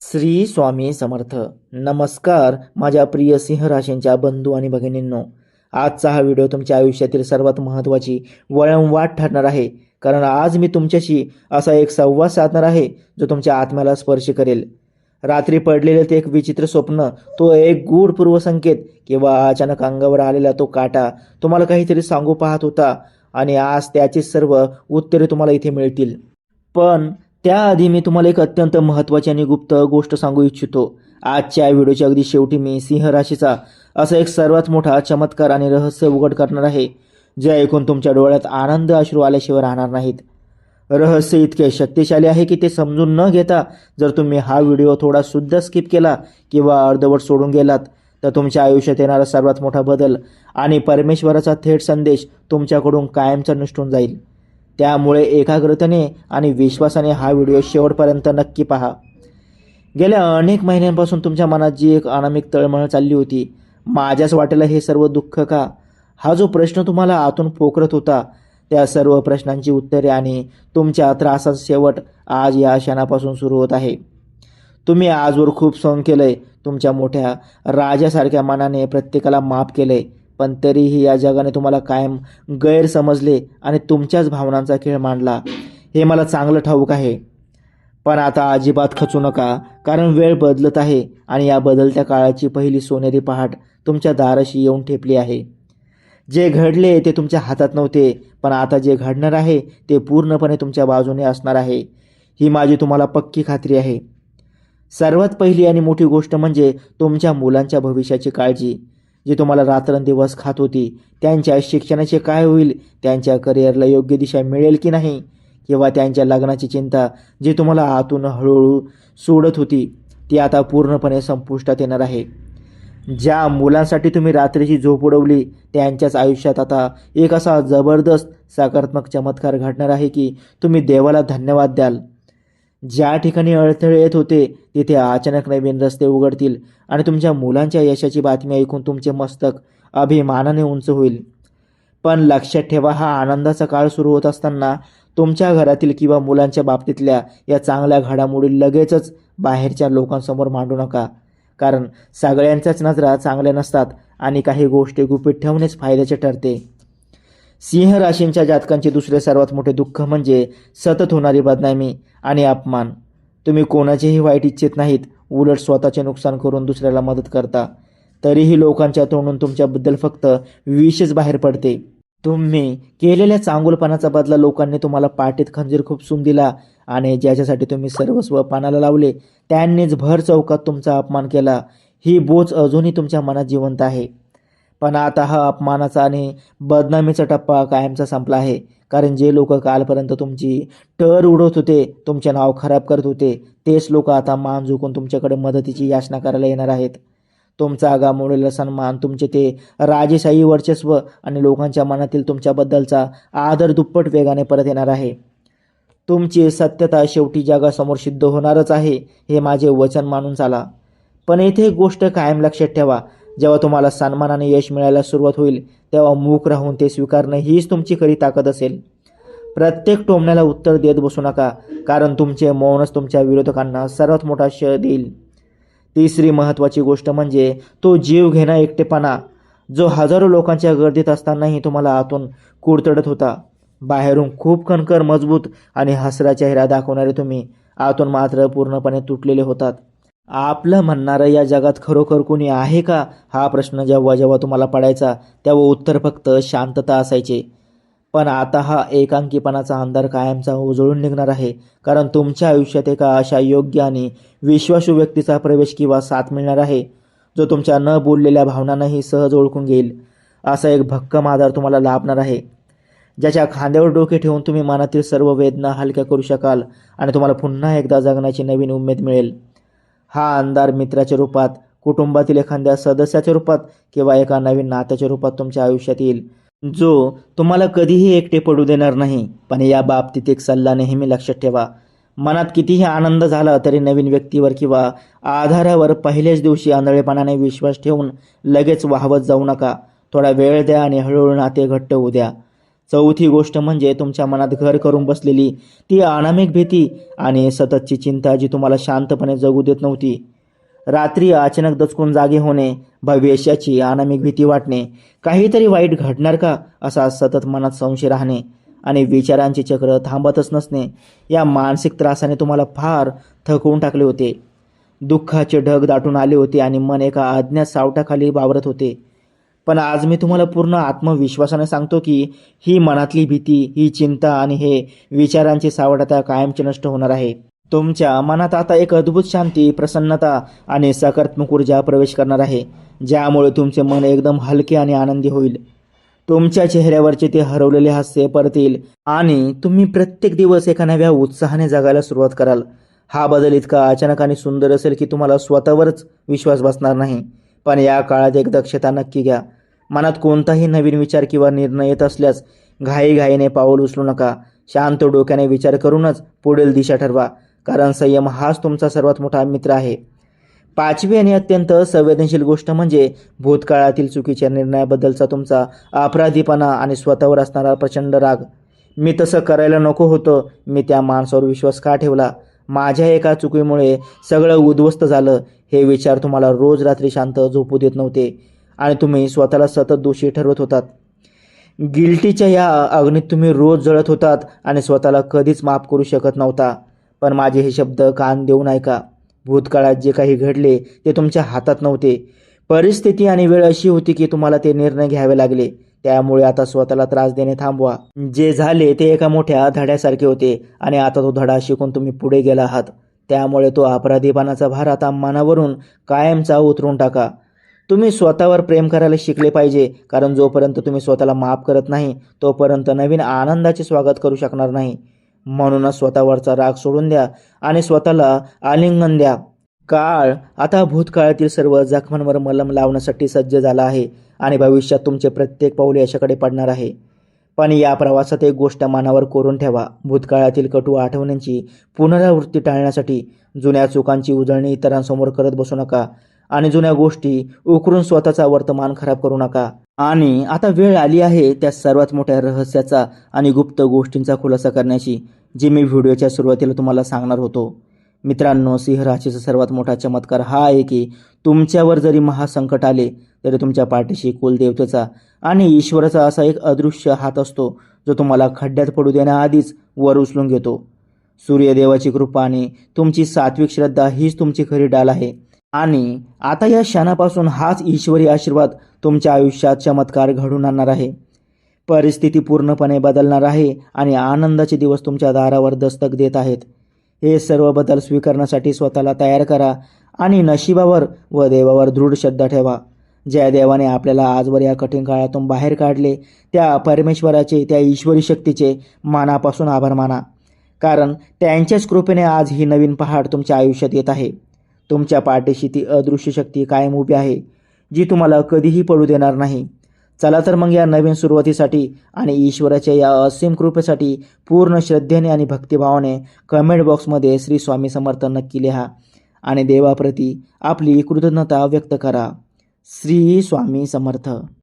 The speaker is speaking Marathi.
श्री स्वामी समर्थ. नमस्कार माझ्या प्रिय सिंह राशींच्या बंधू आणि भगिनींनो. आजचा हा व्हिडिओ तुमच्या आयुष्यातील सर्वात महत्त्वाची वळणवाट ठरणार आहे. कारण आज मी तुमच्याशी असा एक संवाद साधणार आहे जो तुमच्या आत्म्याला स्पर्श करेल. रात्री पडलेले ते एक विचित्र स्वप्न, तो एक गूढ पूर्वसंकेत किंवा अचानक अंगावर आलेला तो काटा तुम्हाला काहीतरी सांगू पाहत होता आणि आज त्याची सर्व उत्तरे तुम्हाला इथे मिळतील. पण त्याआधी मी तुम्हाला एक अत्यंत महत्त्वाची आणि गुप्त गोष्ट सांगू इच्छितो. आजच्या व्हिडिओच्या अगदी शेवटी मी सिंह राशीचा असा एक सर्वात मोठा चमत्कार आणि रहस्य उघड करणार आहे, जे ऐकून तुमच्या डोळ्यात आनंद अश्रू आल्याशिवाय राहणार नाहीत. रहस्य इतके शक्तिशाली आहे की ते समजून न घेता जर तुम्ही हा व्हिडिओ थोडा सुद्धा स्किप केला किंवा अर्धवट सोडून गेलात तर तुमच्या आयुष्यात येणारा सर्वात मोठा बदल आणि परमेश्वराचा थेट संदेश तुमच्याकडून कायमचा निसटून जाईल. त्यामुळे एकाग्रतेने आणि विश्वासाने हा व्हिडिओ शेवटपर्यंत नक्की पहा. गेल्या अनेक महिन्यांपासून तुमच्या मनात जी एक अनामिक तळमळ चालली होती, माझ्याच वाटेला हे सर्व दुःख का, हा जो प्रश्न तुम्हाला आतून पोखरत होता, त्या सर्व प्रश्नांची उत्तरे आणि तुमच्या त्रासाचा शेवट आज या क्षणापासून सुरू होत आहे. तुम्ही आजवर खूप सहन केलंय. तुमच्या मोठ्या राजासारख्या मनाने प्रत्येकाला माफ केलंय, पण तरीही या जगाने तुम्हाला कायम गैर समजले आणि तुमच्याच भावनांचा खेळ मांडला. हे मला चांगलं ठाऊक आहे. पण आता अजिबात खचू नका, कारण वेळ बदलत आहे आणि या बदलत्या काळाची पहिली सोनेरी पहाट तुमच्या दाराशी येऊन ठेपली आहे. जे घडले ते तुमच्या हातात नव्हते, पण आता जे घडणार आहे ते पूर्णपणे तुमच्या बाजूने असणार आहे, ही माझी तुम्हाला पक्की खात्री आहे. सर्वात पहिली आणि मोठी गोष्ट म्हणजे तुमच्या मुलांच्या भविष्याची काळजी, जी तुम्हाला रात्रंदिवस खात होती. त्यांच्या शिक्षणाचे काय होईल, त्यांच्या करिअरला योग्य दिशा मिळेल की नाही, किंवा त्यांच्या लग्नाची चिंता जी तुम्हाला आतून हळूहळू सोडत होती, ती आता पूर्णपणे संपुष्टात येणार आहे. ज्या मुलांसाठी तुम्ही रात्रीची झोप उडवली, त्यांच्याच आयुष्यात आता एक असा जबरदस्त सकारात्मक चमत्कार घडणार आहे की तुम्ही देवाला धन्यवाद द्याल. ज्या ठिकाणी अडथळे येत होते तिथे अचानक नवीन रस्ते उघडतील आणि तुमच्या मुलांच्या यशाची बातमी ऐकून तुमचे मस्तक अभिमानाने उंच होईल. पण लक्षात ठेवा, हा आनंदाचा काळ सुरू होत असताना तुमच्या घरातील किंवा मुलांच्या बाबतीतल्या या चांगल्या घडामोडी लगेचच बाहेरच्या लोकांसमोर मांडू नका. कारण सगळ्यांच्याच नजरा चांगल्या नसतात आणि काही गोष्टी गुपित ठेवणेच फायद्याचे ठरते. सिंह राशींच्या जातकांचे दुसरे सर्वात मोठे दुःख म्हणजे सतत होणारी बदनामी आणि अपमान. तुम्ही कोणाचेही वाईट इच्छित नाहीत, उलट स्वतःचे नुकसान करून दुसऱ्याला मदत करता. तरीही लोकांच्या तोंडून तुमच्याबद्दल फक्त विषच बाहेर पडते. तुम्ही केलेल्या चांगुलपणाचा बदला लोकांनी तुम्हाला पाठीत खंजीर खुपसून दिला आणि ज्याच्यासाठी तुम्ही सर्वस्व पानाला लावले त्यांनीच भर चौकात तुमचा अपमान केला. ही बोच अजूनही तुमच्या मनात जिवंत आहे. पण आता हा अपमानाचा आणि बदनामीचा टप्पा कायमचा संपला आहे. कारण जे लोक कालपर्यंत तुमची टर उडवत होते, तुमचे नाव खराब करत होते, तेच लोक आता मान झुकून तुमच्याकडे मदतीची याचना करायला येणार आहेत. तुमचा गमावलेला सन्मान, तुमचे ते राजेशाही वर्चस्व आणि लोकांच्या मनातील तुमच्याबद्दलचा आदर दुप्पट वेगाने परत येणार आहे. तुमची सत्यता शेवटी जगासमोर सिद्ध होणारच आहे, हे माझे वचन मानून चाला. पण येथे एक गोष्ट कायम लक्षात ठेवा, जेव्हा तुम्हाला सन्मानाने यश मिळायला सुरुवात होईल तेव्हा मूक राहून ते स्वीकारणं हीच तुमची खरी ताकद असेल. प्रत्येक टोमण्याला उत्तर देत बसू नका, कारण तुमचे मौनच तुमच्या विरोधकांना सर्वात मोठा शय देईल. तिसरी महत्त्वाची गोष्ट म्हणजे तो जीव घेणा एकटेपणा, जो हजारो लोकांच्या गर्दीत असतानाही तुम्हाला आतून कुडतडत होता. बाहेरून खूप कणखर, मजबूत आणि हसरा चेहरा दाखवणारे तुम्ही आतून मात्र पूर्णपणे तुटलेले होतात. आपलं म्हणणारं या जगात खरोखर कोणी आहे का, हा प्रश्न जेव्हा जेव्हा तुम्हाला पडायचा तेव्हा उत्तर फक्त शांतता असायचे. पण आता हा एकांकीपणाचा अंधार कायमचा उजळून निघणार आहे, कारण तुमच्या आयुष्यात एका अशा योग्य आणि विश्वासू व्यक्तीचा प्रवेश किंवा साथ मिळणार आहे, जो तुमच्या न बोललेल्या भावनांनाही सहज ओळखून घेईल. असा एक भक्कम आधार तुम्हाला लाभणार आहे, ज्याच्या खांद्यावर डोके ठेवून तुम्ही मनातील सर्व वेदना हलक्या करू शकाल आणि तुम्हाला पुन्हा एकदा जगण्याची नवीन उमेद मिळेल. हा अंधार मित्राच्या रूपात, कुटुंबातील एखाद्या सदस्याच्या रूपात किंवा एका नवीन नात्याच्या रूपात तुमच्या आयुष्यात येईल, जो तुम्हाला कधीही एकटे पडू देणार नाही. पण या बाबतीत एक सल्ला नेहमी लक्षात ठेवा, मनात कितीही आनंद झाला तरी नवीन व्यक्तीवर किंवा आधारावर पहिल्याच दिवशी आंधळेपणाने विश्वास ठेवून लगेच वाहवत जाऊ नका. थोडा वेळ द्या आणि हळूहळू नाते घट्ट होऊ द्या. चौथी गोष्ट म्हणजे तुमच्या मनात घर करून बसलेली ती अनामिक भीती आणि सततची चिंता जी तुम्हाला शांतपणे जगू देत नव्हती. रात्री अचानक दचकून जागे होणे, भविष्याची अनामिक भीती वाटणे, काहीतरी वाईट घडणार का असा सतत मनात संशय राहणे आणि विचारांचे चक्र थांबतच नसणे, या मानसिक त्रासाने तुम्हाला फार थकवून टाकले होते. दुःखाचे ढग दाटून आले होते आणि मन एका अज्ञात सावटाखाली वावरत होते. पण आज मी तुम्हाला पूर्ण आत्मविश्वासाने सांगतो की ही मनातली भीती, ही चिंता आणि हे विचारांचे सावट आता कायमचे नष्ट होणार आहे. तुमच्या मनात आता एक अद्भुत शांती, प्रसन्नता आणि सकारात्मक ऊर्जा प्रवेश करणार आहे, ज्यामुळे तुमचे मन एकदम हलके आणि आनंदी होईल. तुमच्या चेहऱ्यावरचे ते हरवलेले हास्य परत येईल आणि तुम्ही प्रत्येक दिवस एका नव्या उत्साहाने जगायला सुरुवात कराल. हा बदल इतका अचानक आणि सुंदर असेल की तुम्हाला स्वतःवरच विश्वास बसणार नाही. पण या काळात एक दक्षता नक्की घ्या. मनात कोणताही नवीन विचार किंवा निर्णय येत असल्यास घाईघाईने पाऊल उचलू नका. शांत डोक्याने विचार करूनच पुढील दिशा ठरवा, कारण संयम हाच तुमचा सर्वात मोठा मित्र आहे. पाचवी आणि अत्यंत संवेदनशील गोष्ट म्हणजे भूतकाळातील चुकीच्या निर्णयाबद्दलचा तुमचा अपराधीपणा आणि स्वतःवर असणारा प्रचंड राग. मी तसं करायला नको होतं, मी त्या माणसावर विश्वास का ठेवला, माझ्या एका चुकीमुळे सगळं उद्ध्वस्त झालं, हे विचार तुम्हाला रोज रात्री शांत झोपू देत नव्हते आणि तुम्ही स्वतःला सतत दोषी ठरवत होतात. गिल्टीच्या या अग्नीत तुम्ही रोज जळत होतात आणि स्वतःला कधीच माफ करू शकत नव्हता. पण माझे हे शब्द कान देऊन ऐका. भूतकाळात जे काही घडले ते तुमच्या हातात नव्हते. परिस्थिती आणि वेळ अशी होती की तुम्हाला ते निर्णय घ्यावे लागले. त्यामुळे आता स्वतःला त्रास देणे थांबवा. जे झाले ते एका मोठ्या धड्यासारखे होते आणि आता तो धडा शिकून तुम्ही पुढे गेला आहात. त्यामुळे तो अपराधीपणाचा भार आता मनावरून कायमचा उतरून टाका. तुम्ही स्वतःवर प्रेम करायला शिकले पाहिजे, कारण जोपर्यंत तुम्ही स्वतःला माफ करत नाही तोपर्यंत नवीन आनंदाचे स्वागत करू शकणार नाही. म्हणूनच स्वतःवरचा राग सोडून द्या आणि स्वतःला आलिंगन द्या. काळ आता भूतकाळातील सर्व जखमांवर मलम लावण्यासाठी सज्ज झाला आहे आणि भविष्यात तुमचे प्रत्येक पाऊल यशाकडे पडणार आहे. पण या प्रवासात एक गोष्ट मनावर कोरून ठेवा. भूतकाळातील कटू आठवण्यांची पुनरावृत्ती टाळण्यासाठी जुन्या चुकांची उजळणी इतरांसमोर करत बसू नका आणि जुन्या गोष्टी उकरून स्वतःचा वर्तमान खराब करू नका. आणि आता वेळ आली आहे त्या सर्वात मोठ्या रहस्याचा आणि गुप्त गोष्टींचा खुलासा करण्याची, जी मी व्हिडिओच्या सुरुवातीला तुम्हाला सांगणार होतो. मित्रांनो, सिंह राशीचा सर्वात मोठा चमत्कार हा आहे की तुमच्यावर जरी महासंकट आले तरी तुमच्या पाठीशी कुलदेवतेचा आणि ईश्वराचा असा एक अदृश्य हात असतो, जो तुम्हाला खड्ड्यात पडू देण्याआधीच वर उचलून घेतो. सूर्यदेवाची कृपा आणि तुमची सात्विक श्रद्धा हीच तुमची खरी ढाल आहे. आणि आता या क्षणापासून हाच ईश्वरी आशीर्वाद तुमच्या आयुष्यात चमत्कार घडून आणणार आहे. परिस्थिती पूर्णपणे बदलणार आहे आणि आनंदाचे दिवस तुमच्या दारावर दस्तक देत आहेत. हे सर्व बदल स्वीकारण्यासाठी स्वतःला तयार करा आणि नशिबावर व देवावर दृढ श्रद्धा ठेवा. ज्या देवाने आपल्याला आजवर या कठीण काळातून बाहेर काढले, त्या परमेश्वराचे, त्या ईश्वरी शक्तीचे मनापासून आभार माना, कारण त्यांच्याच कृपेने आज ही नवीन पहाट तुमच्या आयुष्यात येत आहे. तुमच्या पाठीशी ती अदृश्य शक्ती कायम उभी आहे, जी तुम्हाला कधीही पडू देणार नाही. चला तर मग या नवीन सुरुवातीसाठी आणि ईश्वराच्या या असीम कृपेसाठी पूर्ण श्रद्धेने आणि भक्तिभावाने कमेंट बॉक्समध्ये श्री स्वामी समर्थ नक्की लिहा आणि देवाप्रती आपली कृतज्ञता व्यक्त करा. श्री स्वामी समर्थ.